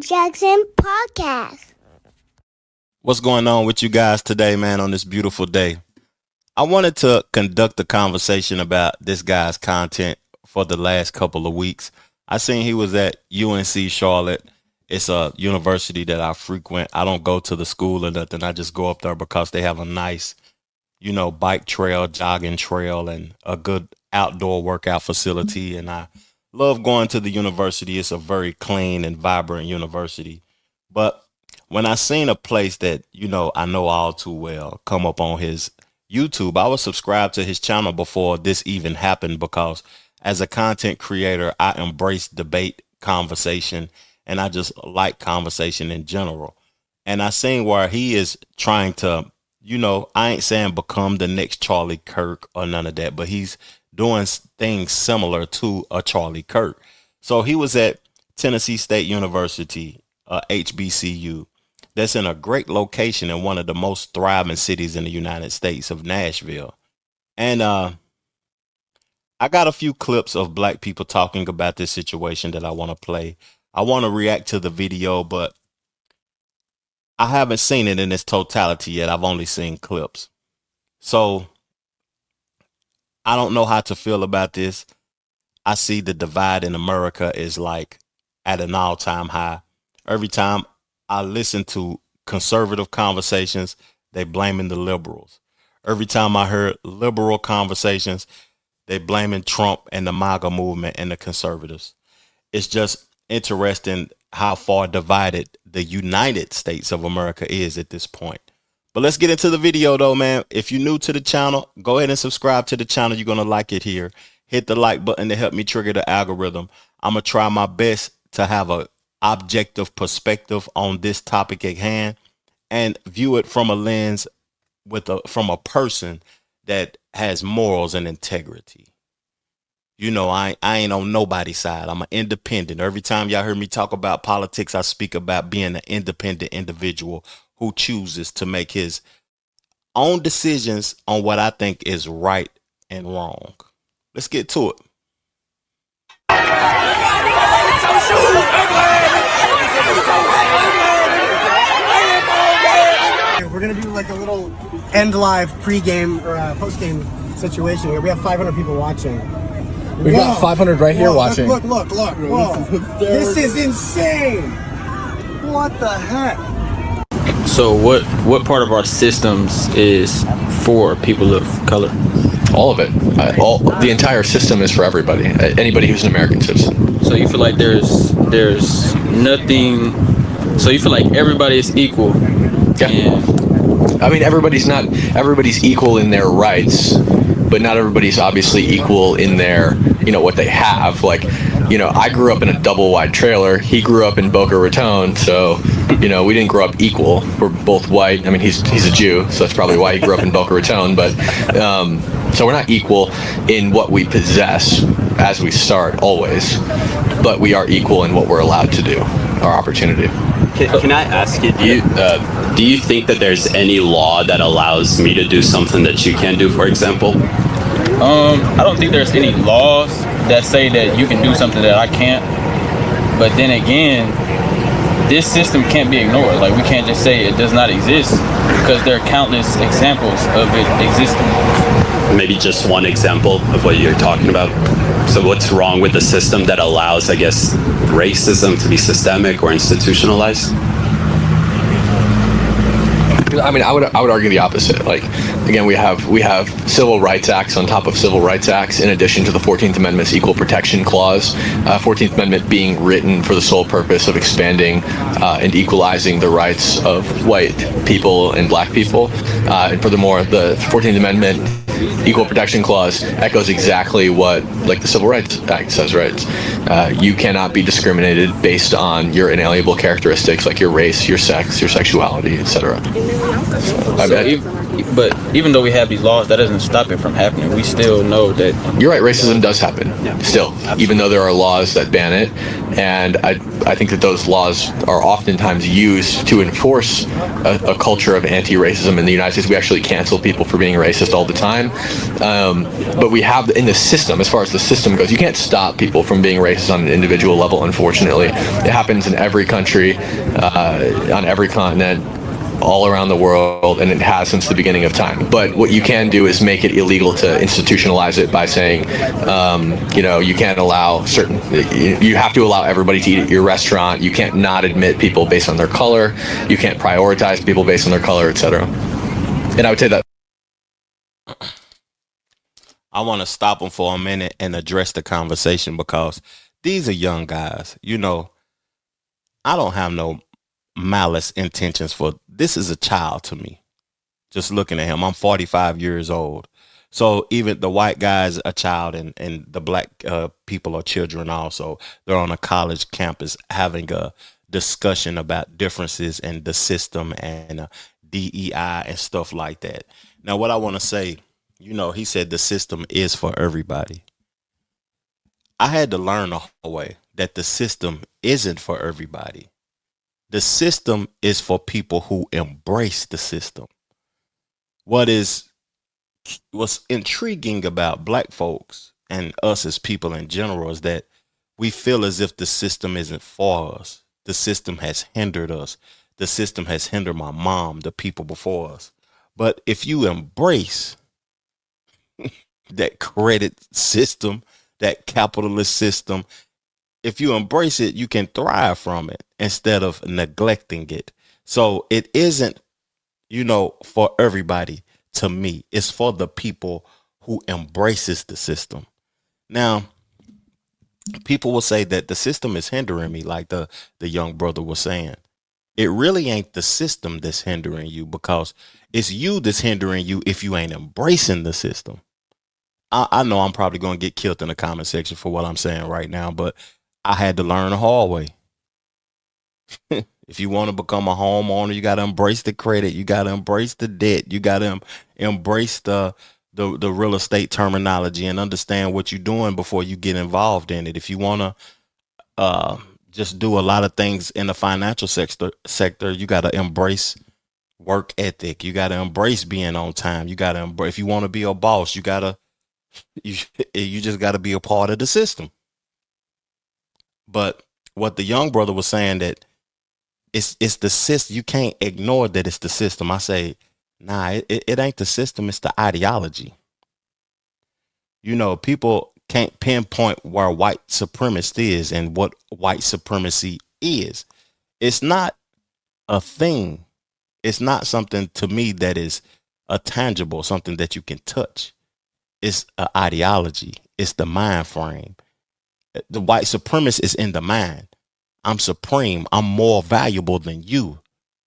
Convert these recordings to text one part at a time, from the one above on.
Jackson Podcast. What's going on with you guys today, man, on this beautiful day? I wanted to conduct a conversation about this guy's content for the last couple of weeks. I seen he was at UNC Charlotte. It's a university that I frequent. I don't go to the school or nothing. I just go up there because they have a nice, bike trail, jogging trail, and a good outdoor workout facility. And I love going to the university. It's a very clean and vibrant university. But when I seen a place that, I know all too well come up on his YouTube, I was subscribed to his channel before this even happened because as a content creator, I embrace debate, conversation, and I just like conversation in general. And I seen where he is trying to, I ain't saying become the next Charlie Kirk or none of that, but he's doing things similar to a Charlie Kirk. So he was at Tennessee State University, HBCU. That's in a great location in one of the most thriving cities in the United States of Nashville. And I got a few clips of black people talking about this situation that I want to play. I want to react to the video, but I haven't seen it in its totality yet. I've only seen clips. So I don't know how to feel about this. I see the divide in America is like at an all-time high. Every time I listen to conservative conversations, they blaming the liberals. Every time I heard liberal conversations, they blaming Trump and the MAGA movement and the conservatives. It's just interesting how far divided the United States of America is at this point. But let's get into the video though, man. If you're new to the channel, go ahead and subscribe to the channel. You're going to like it here. Hit the like button to help me trigger the algorithm. I'm going to try my best to have a objective perspective on this topic at hand and view it from a lens from a person that has morals and integrity. I ain't on nobody's side. I'm an independent. Every time y'all hear me talk about politics, I speak about being an independent individual who chooses to make his own decisions on what I think is right and wrong. Let's get to it. We're gonna do like a little end live pregame or postgame situation here. We have 500 people watching. We've got 500 right here watching. Look. Whoa. This is insane. What the heck? So what part of our systems is for people of color? All of it. The entire system is for everybody. Anybody who's an American citizen. So you feel like there's nothing. So you feel like everybody is equal. Yeah. I mean, everybody's equal in their rights, but not everybody's obviously equal in their, what they have. Like, I grew up in a double wide trailer. He grew up in Boca Raton, so we didn't grow up equal. We're both white. I mean, he's a Jew, so that's probably why he grew up in Boca Raton. But so we're not equal in what we possess as we start always, but we are equal in what we're allowed to do, our opportunity. Can I ask you, do you think that there's any law that allows me to do something that you can't do, for example? I don't think there's any laws that say that you can do something that I can't. But then again, this system can't be ignored. Like, we can't just say it does not exist because there are countless examples of it existing. Maybe just one example of what you're talking about. So what's wrong with the system that allows, I guess, racism to be systemic or institutionalized? I mean, I would argue the opposite. Like, again, we have civil rights acts on top of civil rights acts, in addition to the 14th Amendment's Equal Protection Clause. 14th Amendment being written for the sole purpose of expanding and equalizing the rights of white people and black people. And furthermore, the 14th Amendment Equal Protection Clause echoes exactly what, like, the Civil Rights Act says, right? You cannot be discriminated based on your inalienable characteristics like your race, your sex, your sexuality, etc. But even though we have these laws, that doesn't stop it from happening. We still know that. You're right, racism does happen still, even though there are laws that ban it. And I think that those laws are oftentimes used to enforce a culture of anti-racism in the United States. We actually cancel people for being racist all the time. But we have in the system, as far as the system goes, you can't stop people from being racist on an individual level, unfortunately. It happens in every country, on every continent, all around the world, and it has since the beginning of time. But what you can do is make it illegal to institutionalize it by saying, you can't allow you have to allow everybody to eat at your restaurant. You can't not admit people based on their color. You can't prioritize people based on their color, etc. And I would say that. I want to stop them for a minute and address the conversation because these are young guys. I don't have no malice intentions for this. Is a child to me. Just looking at him, I'm 45 years old. So even the white guy's a child, and the black people are children also. They're on a college campus having a discussion about differences in the system and DEI and stuff like that. Now, what I want to say, he said the system is for everybody. I had to learn the whole way that the system isn't for everybody. The system is for people who embrace the system. What's intriguing about black folks and us as people in general is that we feel as if the system isn't for us. The system has hindered us. The system has hindered my mom, the people before us. But if you embrace that credit system, that capitalist system, if you embrace it, you can thrive from it instead of neglecting it. So it isn't, for everybody. To me, it's for the people who embraces the system. Now, people will say that the system is hindering me, like the young brother was saying. It really ain't the system that's hindering you, because it's you that's hindering you if you ain't embracing the system. I know I'm probably going to get killed in the comment section for what I'm saying right now, but I had to learn the hard way. If you want to become a homeowner, you got to embrace the credit. You got to embrace the debt. You got to embrace the real estate terminology and understand what you're doing before you get involved in it. If you want to just do a lot of things in the financial sector, you got to embrace work ethic. You got to embrace being on time. You got to embrace, if you want to be a boss, you just got to be a part of the system. But what the young brother was saying, that it's the system. You can't ignore that it's the system. I say, nah, it ain't the system. It's the ideology. People can't pinpoint where white supremacist is and what white supremacy is. It's not a thing. It's not something to me that is a tangible, something that you can touch. It's an ideology. It's the mind frame. The white supremacist is in the mind. I'm supreme. I'm more valuable than you.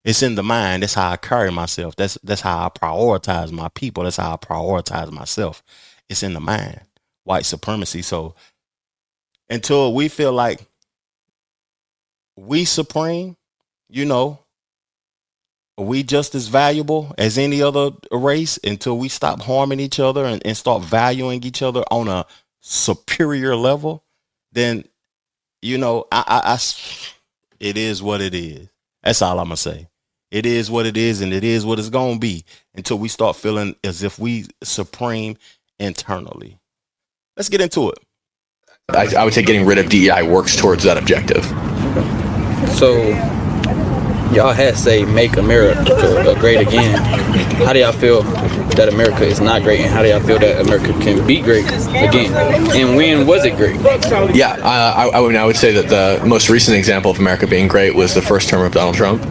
It's in the mind. That's how I carry myself. That's how I prioritize my people. That's how I prioritize myself. It's in the mind. White supremacy. So until we feel like we supreme, we just as valuable as any other race, until we stop harming each other and start valuing each other on a superior level, then it is what it is. That's all I'm gonna say. It is what it is, and it is what it's gonna be until we start feeling as if we supreme internally. Let's get into it. I would say getting rid of DEI works towards that objective. So y'all had say make America great again. How do y'all feel that America is not great, and how do y'all feel that America can be great again? And when was it great? Yeah, I would say that the most recent example of America being great was the first term of Donald Trump.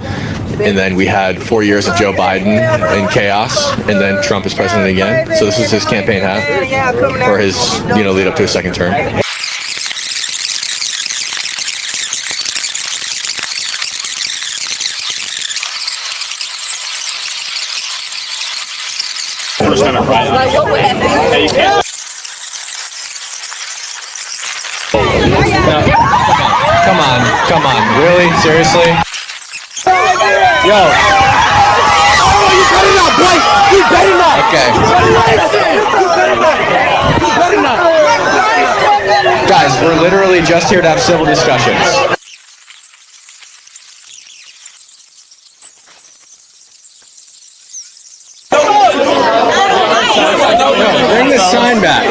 And then we had 4 years of Joe Biden in chaos, and then Trump is president again. So this is his campaign hat for his, lead up to his second term. Come on, really? Seriously? Yo. better not, boy! You better not! Okay. You better not! You better not! Guys, we're literally just here to have civil discussions. Bring the sign back.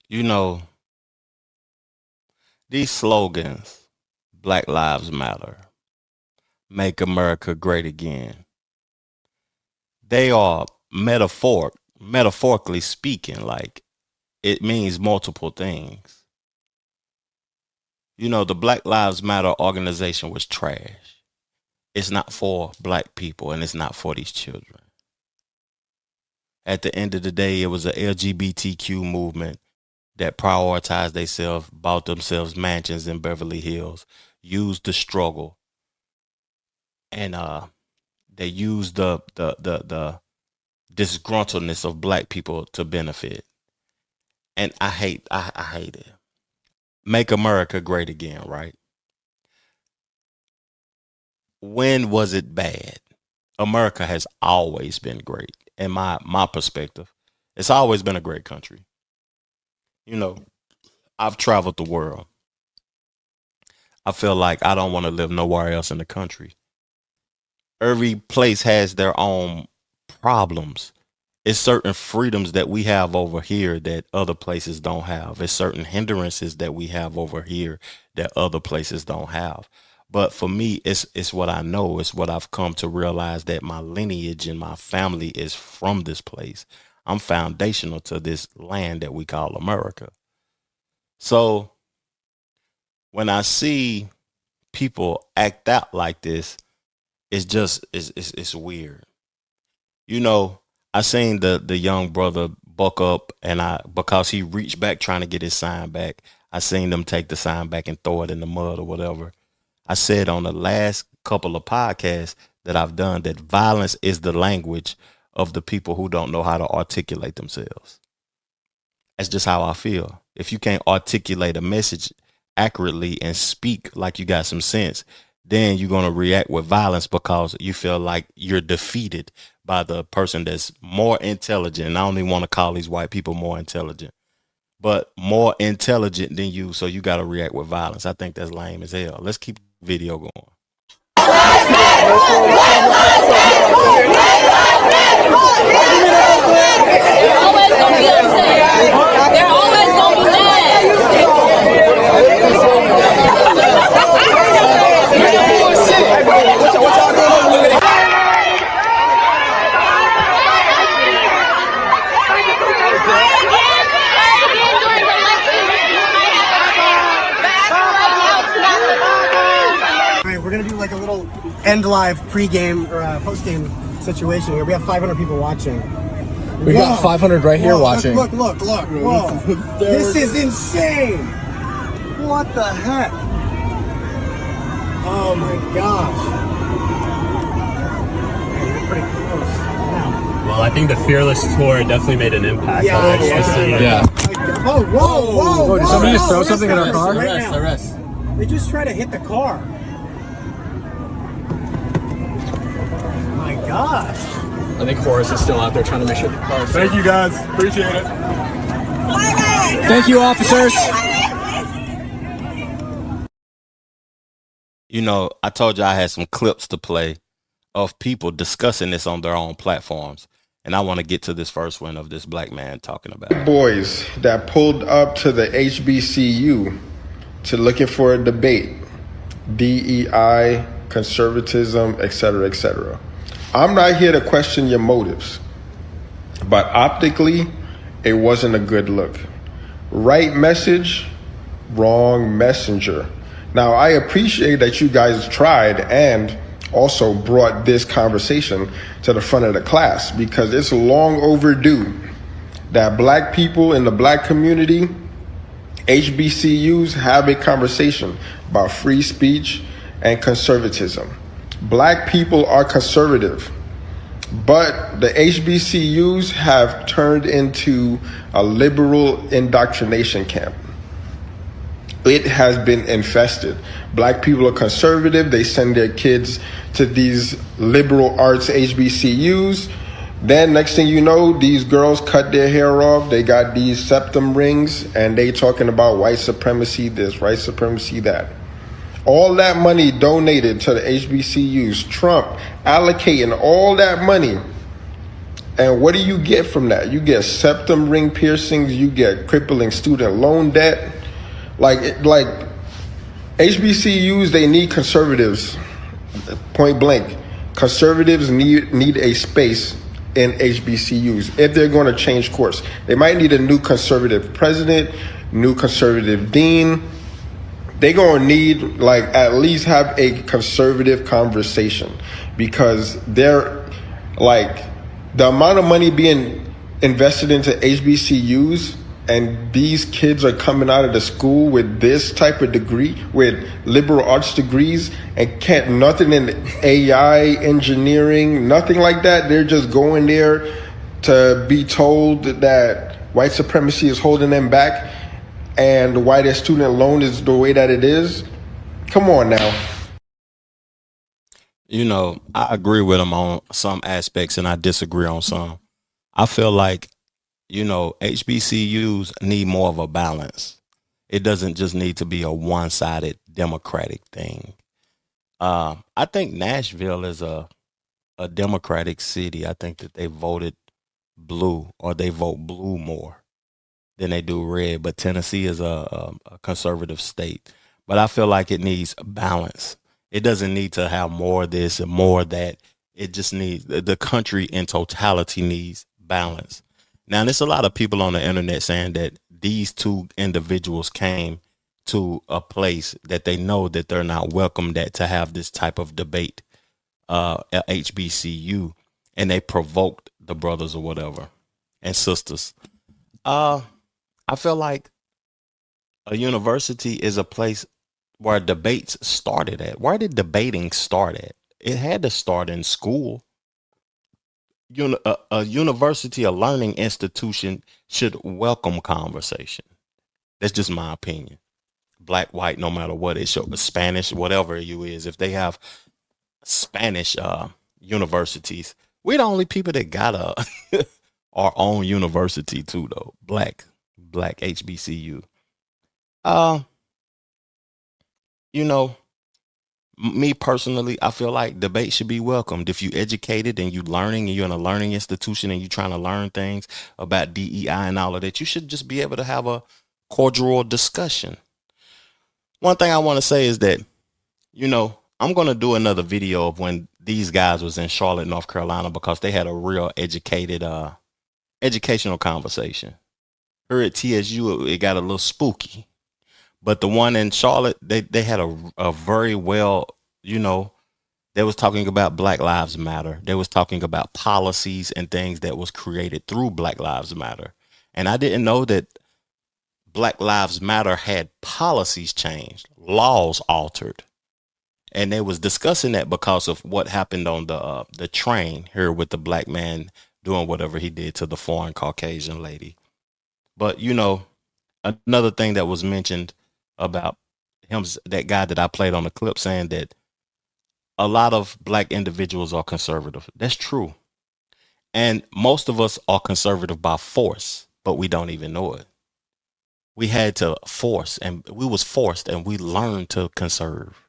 You know, these slogans, Black Lives Matter, Make America Great Again, they are metaphorically speaking, like it means multiple things. You know, the Black Lives Matter organization was trash. It's not for black people and it's not for these children. At the end of the day, it was a LGBTQ movement that prioritized themselves, bought themselves mansions in Beverly Hills, used the struggle, and they used the disgruntledness of black people to benefit. And I hate it. Make America great again, right? When was it bad? America has always been great. In my perspective, it's always been a great country. You know, I've traveled the world. I feel like I don't want to live nowhere else in the country. Every place has their own problems. It's certain freedoms that we have over here that other places don't have. It's certain hindrances that we have over here that other places don't have. But for me, it's what I know. It's what I've come to realize, that my lineage and my family is from this place. I'm foundational to this land that we call America. So when I see people act out like this, it's weird. You know, I seen the young brother buck up, and because he reached back trying to get his sign back, I seen them take the sign back and throw it in the mud or whatever. I said on the last couple of podcasts that I've done that violence is the language of the people who don't know how to articulate themselves. That's just how I feel. If you can't articulate a message accurately and speak like you got some sense, then you're going to react with violence because you feel like you're defeated by the person that's more intelligent. And I don't even want to call these white people more intelligent, but more intelligent than you. So you got to react with violence. I think that's lame as hell. Let's keep the video going. They're always gonna be upset. They're always gonna be Alright, we're gonna do like a little end live pregame or postgame situation here. We have 500 people watching. We got 500 right here watching. Look. Whoa. This is insane. What the heck? Oh my gosh. Man, you're pretty close. Wow. Well, I think the Fearless tour definitely made an impact Yeah, on yeah, HBCU. Yeah. Oh, whoa. Did somebody just throw Arrest something in our them car? right now. Arrest. They just try to hit the car. My gosh. I think Horace is still out there trying to make sure the car. Thank you guys. Appreciate it. Thank you, officers. You know, I told you I had some clips to play of people discussing this on their own platforms. And I want to get to this first one of this black man talking about it. Boys that pulled up to the HBCU to looking for a debate, DEI, conservatism, etc., etc. I'm not here to question your motives, but optically, it wasn't a good look. Right message, wrong messenger. Now, I appreciate that you guys tried and also brought this conversation to the front of the class, because it's long overdue that black people in the black community, HBCUs, have a conversation about free speech and conservatism. Black people are conservative, but the HBCUs have turned into a liberal indoctrination camp. It has been infested. Black people are conservative. They send their kids to these liberal arts HBCUs. Then next thing you know, these girls cut their hair off. They got these septum rings, and they talking about white supremacy this, white supremacy that. All that money donated to the HBCUs, Trump allocating all that money. And what do you get from that? You get septum ring piercings. You get crippling student loan debt. Like HBCUs, they need conservatives. Point blank, conservatives need a space in HBCUs if they're going to change course. They might need a new conservative president, new conservative dean. They're going to need, like, at least have a conservative conversation, because they're like, the amount of money being invested into HBCUs, and these kids are coming out of the school with this type of degree, with liberal arts degrees, and can't nothing in AI, engineering, nothing like that. They're just going there to be told that white supremacy is holding them back and why their student loan is the way that it is. Come on now. You know, I agree with him on some aspects and I disagree on some. I feel like, you know, HBCUs need more of a balance. It doesn't just need to be a one-sided Democratic thing. I think Nashville is a Democratic city. I think that they voted blue, or they vote blue more than they do red. But Tennessee is a conservative state. But I feel like it needs a balance. It doesn't need to have more of this and more of that. It just needs, the country in totality needs balance. Now, there's a lot of people on the internet saying that these two individuals came to a place that they know that they're not welcomed at, to have this type of debate at HBCU, and they provoked the brothers or whatever and sisters. I feel like a university is a place where debates started at. Where did debating start at? It had to start in school. A university, a learning institution, should welcome conversation. That's just my opinion. Black, white, no matter what it shows, Spanish, whatever you is. If they have Spanish universities, we're the only people that got our own university too, though. Black HBCU. You know, me personally, I feel like debate should be welcomed. If you educated and you learning and you're in a learning institution and you're trying to learn things about DEI and all of that, you should just be able to have a cordial discussion. One thing I want to say is that, you know, I'm going to do another video of when these guys was in Charlotte, North Carolina, because they had a real educational conversation. Here at TSU, it got a little spooky. But the one in Charlotte, they had a very well, you know, they was talking about Black Lives Matter. They was talking about policies and things that was created through Black Lives Matter. And I didn't know that Black Lives Matter had policies changed, laws altered. And they was discussing that because of what happened on the train here with the black man doing whatever he did to the foreign Caucasian lady. But, you know, another thing that was mentioned about him, that guy that I played on the clip, saying that a lot of black individuals are conservative. That's true. And most of us are conservative by force, but we don't even know it. We had to force, and we was forced, and we learned to conserve.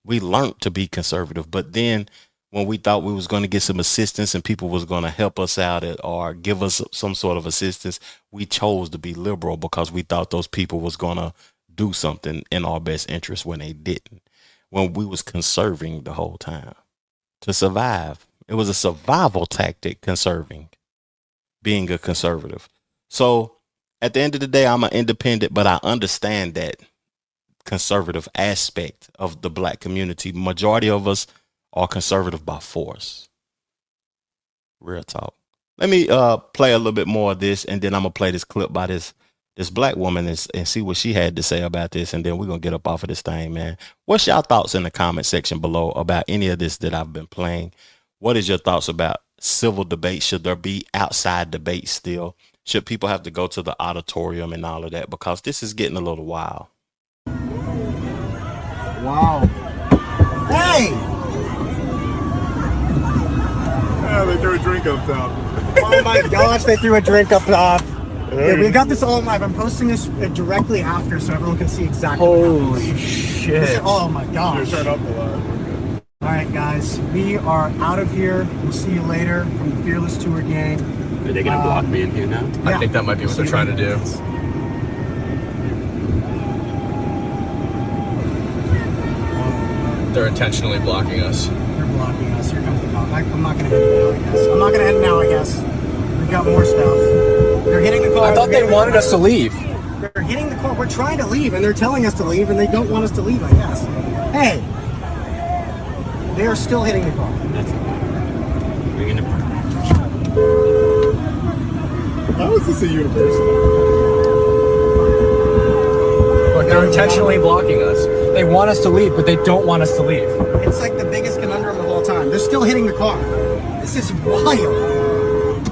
We learned to be conservative. But then when we thought we was going to get some assistance and people was going to help us out or give us some sort of assistance, we chose to be liberal because we thought those people was going to do something in our best interest when they didn't, when we was conserving the whole time to survive. It was a survival tactic, being a conservative. So at the end of the day, I'm an independent, but I understand that conservative aspect of the black community. Majority of us are conservative by force. Real talk. Let me play a little bit more of this, and then I'm gonna play this clip by this black woman and see what she had to say about this, and then we're gonna get up off of this thing, man. What's y'all thoughts in the comment section below about any of this that I've been playing? What is your thoughts about civil debate? Should there be outside debate still? Should people have to go to the auditorium and all of that? Because this is getting a little wild. Wow. Hey! Yeah, they threw a drink up top. Oh my gosh, they threw a drink up top. Yeah, we got this all live. I'm posting this directly after so everyone can see exactly what happens. Shit. Oh my gosh. Turn up the light. Alright guys, we are out of here. We'll see you later from the Fearless Tour gang. Are they gonna block me in here now? I think that might be what they're trying to do. They're intentionally blocking us. They're blocking us. Here comes the cop. I'm not gonna hit it now, I guess. I'm not gonna hit it now, I guess. We've got more stuff. They're hitting the car. I thought they wanted us to leave. They're hitting the car. We're trying to leave, and they're telling us to leave, and they don't want us to leave, I guess. Hey! They are still hitting the car. Bring in the How is this a university? Look, they're intentionally blocking us. They want us to leave, but they don't want us to leave. It's like the biggest conundrum of all time. They're still hitting the car. This is wild.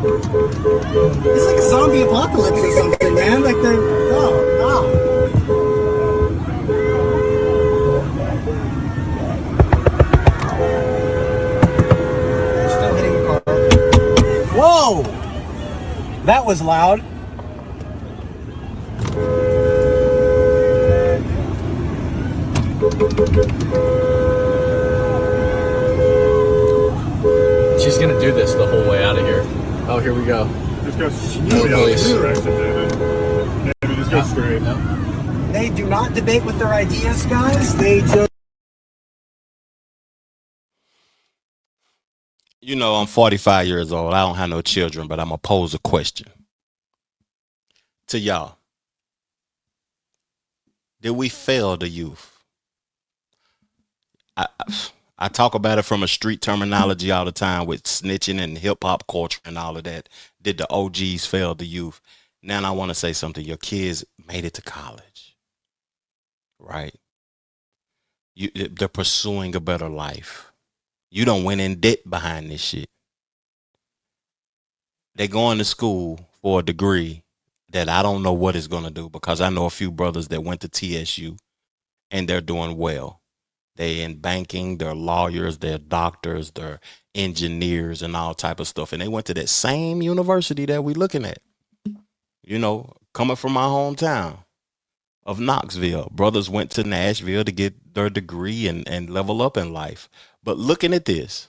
It's like a zombie apocalypse or something, man. Like they're... Oh, wow. They're still hitting the car. Whoa! That was loud. She's gonna do this the whole way out of here. Oh, here we go. Just go Police. Maybe just go straight. They do not debate with their ideas, guys. They just... You know, I'm 45 years old. I don't have no children, but I'm going to pose a question to y'all. Did we fail the youth? I talk about it from a street terminology all the time with snitching and hip hop culture and all of that. Did the OGs fail the youth? Now I want to say something. Your kids made it to college, right? They're pursuing a better life. You don't went in debt behind this shit. They going to school for a degree that I don't know what it's going to do, because I know a few brothers that went to TSU and they're doing well. They in banking, they're lawyers, they're doctors, they're engineers and all type of stuff. And they went to that same university that we looking at, you know, coming from my hometown of Knoxville. Brothers went to Nashville to get their degree and level up in life. But looking at this,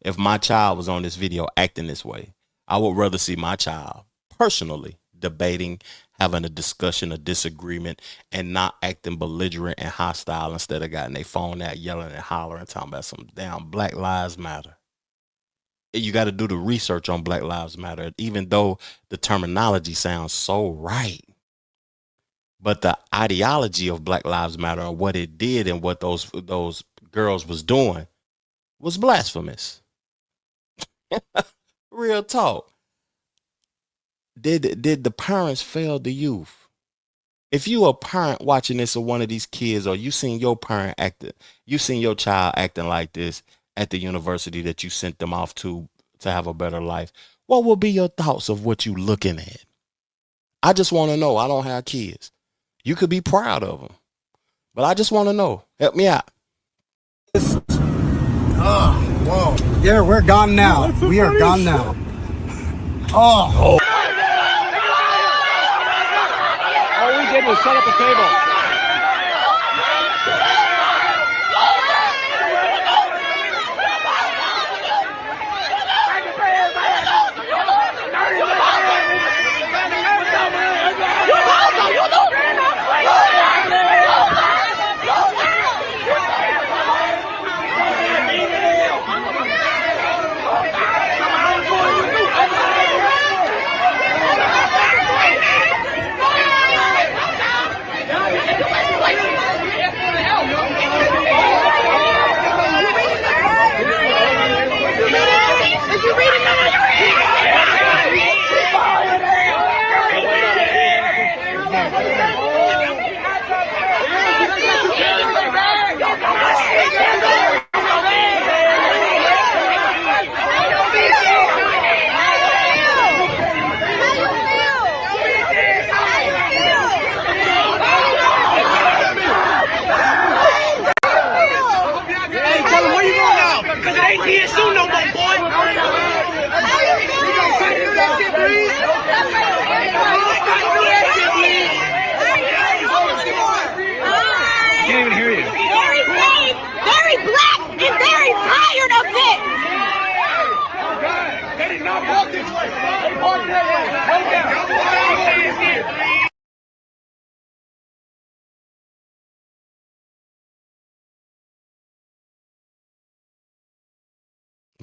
if my child was on this video acting this way, I would rather see my child personally debating, having a discussion, a disagreement, and not acting belligerent and hostile instead of getting their phone out yelling and hollering, talking about some damn Black Lives Matter. You got to do the research on Black Lives Matter, even though the terminology sounds so right. But the ideology of Black Lives Matter, or what it did and what those girls was doing, was blasphemous. Real talk. Did the parents fail the youth? If you a parent watching this of one of these kids, or you seen your parent acting, you seen your child acting like this at the university that you sent them off to have a better life, what will be your thoughts of what you looking at? I just want to know. I don't have kids. You could be proud of them, but I just want to know. Help me out. Oh, whoa. Yeah, we're gone now. We are gone now. Oh. All we did was set up a table.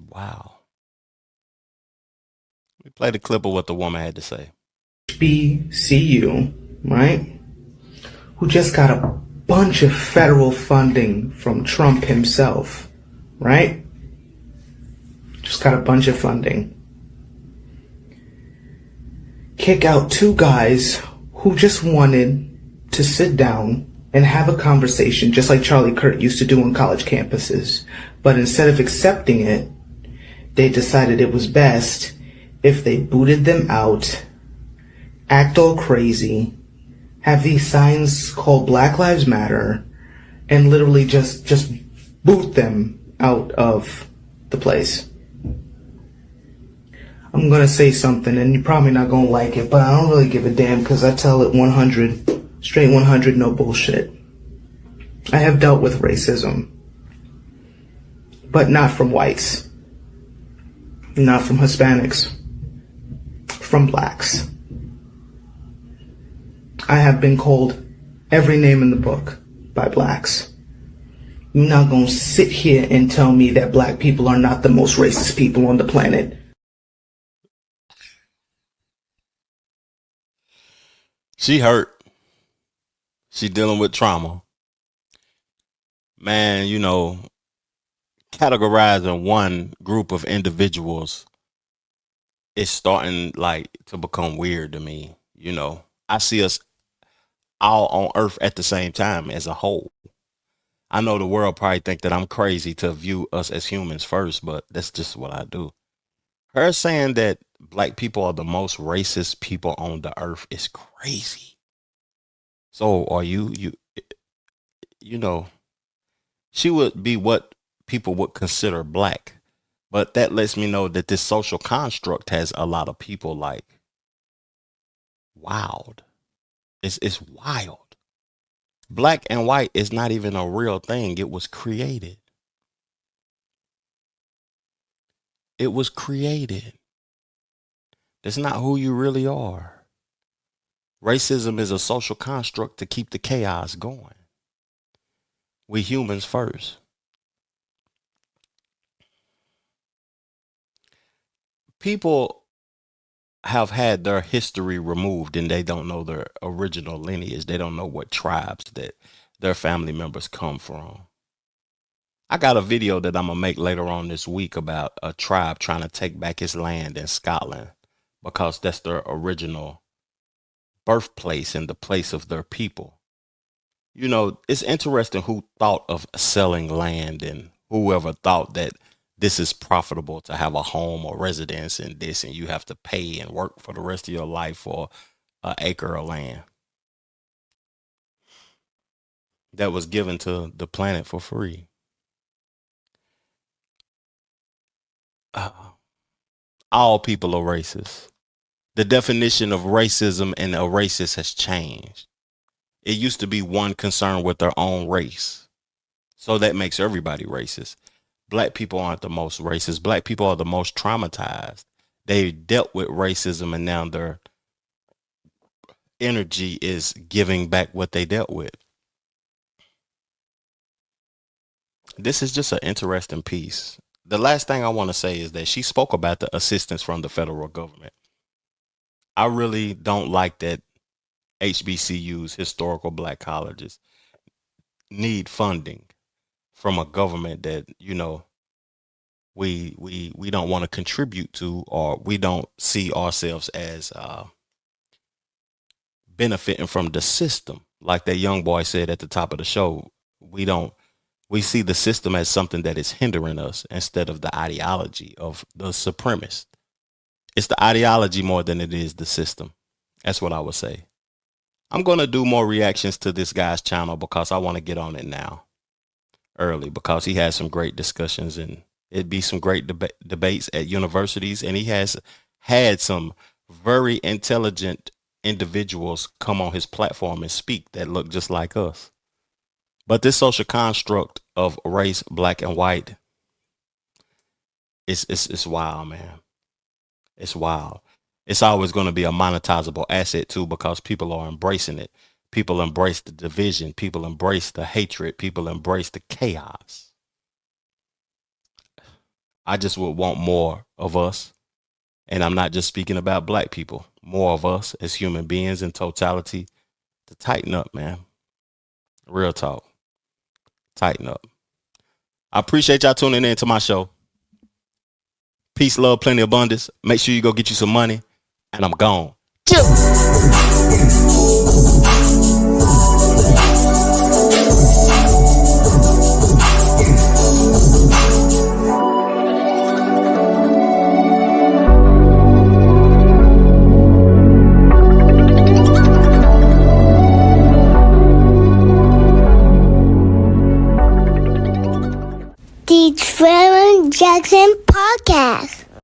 Wow. We play the clip of what the woman had to say. HBCU, right? Who just got a bunch of federal funding from Trump himself, right? Just got a bunch of funding. Kick out two guys who just wanted to sit down and have a conversation just like Charlie Kirk used to do on college campuses. But instead of accepting it, they decided it was best if they booted them out, act all crazy, have these signs called Black Lives Matter, and literally just boot them out of the place. I'm gonna say something and you're probably not gonna like it, but I don't really give a damn because I tell it 100, straight 100, no bullshit. I have dealt with racism, but not from whites, not from Hispanics, from blacks. I have been called every name in the book by blacks. You're not gonna sit here and tell me that black people are not the most racist people on the planet. She hurt. She dealing with trauma. Man, you know, categorizing one group of individuals is starting like to become weird to me. You know, I see us all on earth at the same time as a whole. I know the world probably think that I'm crazy to view us as humans first, but that's just what I do. Her saying that black people are the most racist people on the earth is crazy. So are you know, she would be what people would consider black. But that lets me know that this social construct has a lot of people like wild. It's wild. Black and white is not even a real thing. It was created. It was created. That's not who you really are. Racism is a social construct to keep the chaos going. We humans first. People have had their history removed and they don't know their original lineage. They don't know what tribes that their family members come from. I got a video that I'm going to make later on this week about a tribe trying to take back its land in Scotland because that's their original birthplace and the place of their people. You know, it's interesting who thought of selling land and whoever thought that this is profitable to have a home or residence in this and you have to pay and work for the rest of your life for an acre of land that was given to the planet for free. All people are racist. The definition of racism and a racist has changed. It used to be one concerned with their own race. So that makes everybody racist. Black people aren't the most racist. Black people are the most traumatized. They dealt with racism and now their energy is giving back what they dealt with. This is just an interesting piece. The last thing I want to say is that she spoke about the assistance from the federal government. I really don't like that HBCUs, historical black colleges, need funding from a government that, you know, we don't want to contribute to, or we don't see ourselves as benefiting from the system. Like that young boy said at the top of the show, we see the system as something that is hindering us instead of the ideology of the supremacist. It's the ideology more than it is the system. That's what I would say. I'm going to do more reactions to this guy's channel because I want to get on it now early because he has some great discussions and it'd be some great debates at universities. And he has had some very intelligent individuals come on his platform and speak that look just like us. But this social construct of race, black and white, it's wild, man. It's wild. It's always going to be a monetizable asset too, because people are embracing it. People embrace the division. People embrace the hatred. People embrace the chaos. I just would want more of us. And I'm not just speaking about black people, more of us as human beings in totality to tighten up, man. Real talk. Tighten up. I appreciate y'all tuning in to my show. Peace, love, plenty of abundance. Make sure you go get you some money. And I'm gone. The Trevor Jackson Podcast.